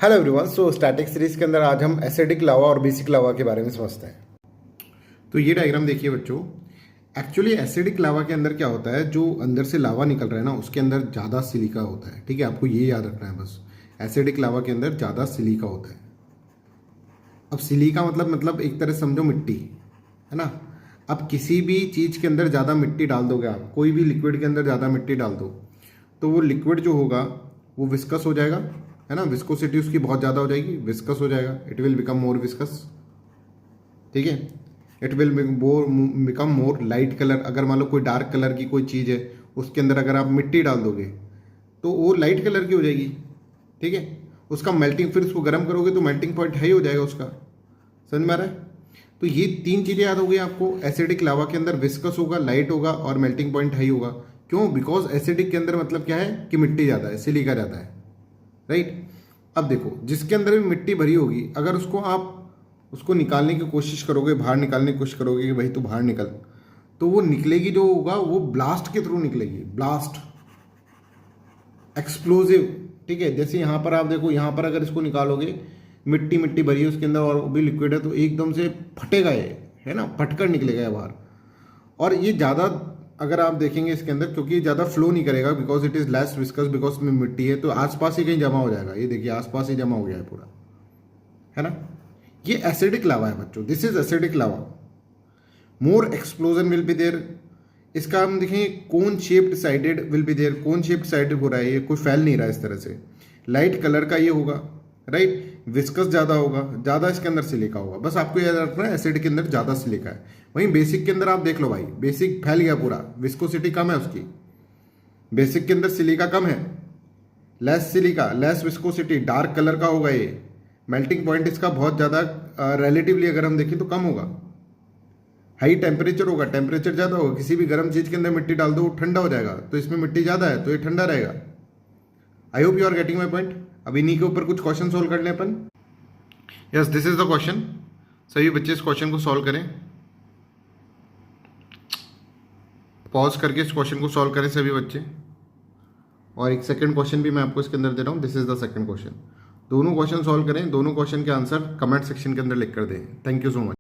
Hello everyone. So static series के अंदर आज हम एसिडिक लावा और बेसिक लावा के बारे में समझते हैं। तो ये डायग्राम देखिए बच्चों, एक्चुअली एसिडिक लावा के अंदर क्या होता है, जो अंदर से लावा निकल रहा है ना, उसके अंदर ज़्यादा सिलिका होता है। ठीक है, आपको ये याद रखना है बस। एसिडिक लावा के अंदर ज़्यादा सिलिका होता है। अब सिलिका मतलब एक तरह से समझो मिट्टी, है ना। अब किसी भी चीज़ के अंदर ज़्यादा मिट्टी डाल दोगे आप, कोई भी लिक्विड के अंदर ज़्यादा मिट्टी डाल दो तो वो लिक्विड जो होगा वो विस्कस हो जाएगा, है ना। विस्कोसिटी उसकी बहुत ज़्यादा हो जाएगी, विस्कस हो जाएगा, it will become more viscous. ठीक है, it will become more light colour. अगर मान लो कोई डार्क कलर की कोई चीज़ है, उसके अंदर अगर आप मिट्टी डाल दोगे तो वो लाइट कलर की हो जाएगी। ठीक है, उसका मेल्टिंग, फिर उसको गर्म करोगे तो मेल्टिंग पॉइंट हाई हो जाएगा उसका। समझ में आ रहा है? तो ये तीन चीज़ें याद हो गई आपको। एसिडिक लावा के अंदर विस्कस होगा, लाइट होगा और मेल्टिंग पॉइंट हाई होगा। क्यों? बिकॉज एसिडिक के अंदर मतलब क्या है कि मिट्टी ज़्यादा है, सिलिका ज़्यादा है। राइट। अब देखो, जिसके अंदर भी मिट्टी भरी होगी, अगर उसको निकालने की कोशिश करोगे, बाहर निकालने की कोशिश करोगे कि भाई तू बाहर निकल, तो वो निकलेगी, जो होगा वो ब्लास्ट के थ्रू निकलेगी। Blast, explosive. ठीक है, जैसे यहाँ पर आप देखो, यहाँ पर अगर इसको निकालोगे, मिट्टी मिट्टी भरी है उसके अंदर और भी लिक्विड है, तो एकदम से फटेगा ये, है ना, फटकर निकलेगा ये बाहर। और ये ज़्यादा अगर आप देखेंगे इसके अंदर, क्योंकि ज़्यादा फ्लो नहीं करेगा, because it is less viscous, because में मिट्टी है, तो आसपास ही कहीं जमा हो जाएगा। ये देखिए आसपास ही जमा हो गया है पूरा, है ना। ये एसिडिक लावा है बच्चों, this is acidic lava. More explosion will be there. इसका हम देखेंगे cone shaped sided will be there. Cone shaped sided हो रहा है, ये कुछ फैल नहीं रहा है इस तरह से। लाइट कलर का ये होगा, राइट। विस्कस ज़्यादा होगा, ज़्यादा इसके अंदर सिलिका होगा। बस आपको याद रखना है एसिड के अंदर ज़्यादा सिलिका है। वहीं बेसिक के अंदर आप देख लो भाई, बेसिक फैल गया पूरा, विस्कोसिटी कम है उसकी। बेसिक के अंदर सिलिका कम है, less silica, less viscosity, dark colour का होगा ये। मेल्टिंग पॉइंट इसका बहुत ज़्यादा, रिलेटिवली अगर हम देखें तो कम होगा। हाई टेम्परेचर होगा, टेम्परेचर ज़्यादा होगा। किसी भी गर्म चीज़ के अंदर मिट्टी डाल दो, वो ठंडा हो जाएगा, तो इसमें मिट्टी ज़्यादा है तो ये ठंडा रहेगा। I hope you are getting my point. अब इन्हीं के ऊपर कुछ क्वेश्चन सोल्व कर लें अपन। Yes, this is the question. सभी बच्चे इस क्वेश्चन को सॉल्व करें, पॉज करके इस क्वेश्चन को सॉल्व करें सभी बच्चे। और एक सेकंड क्वेश्चन भी मैं आपको इसके अंदर दे रहा हूँ, this is the second question. दोनों क्वेश्चन सॉल्व करें, दोनों क्वेश्चन के आंसर कमेंट सेक्शन के अंदर लिख कर दें। Thank you so much.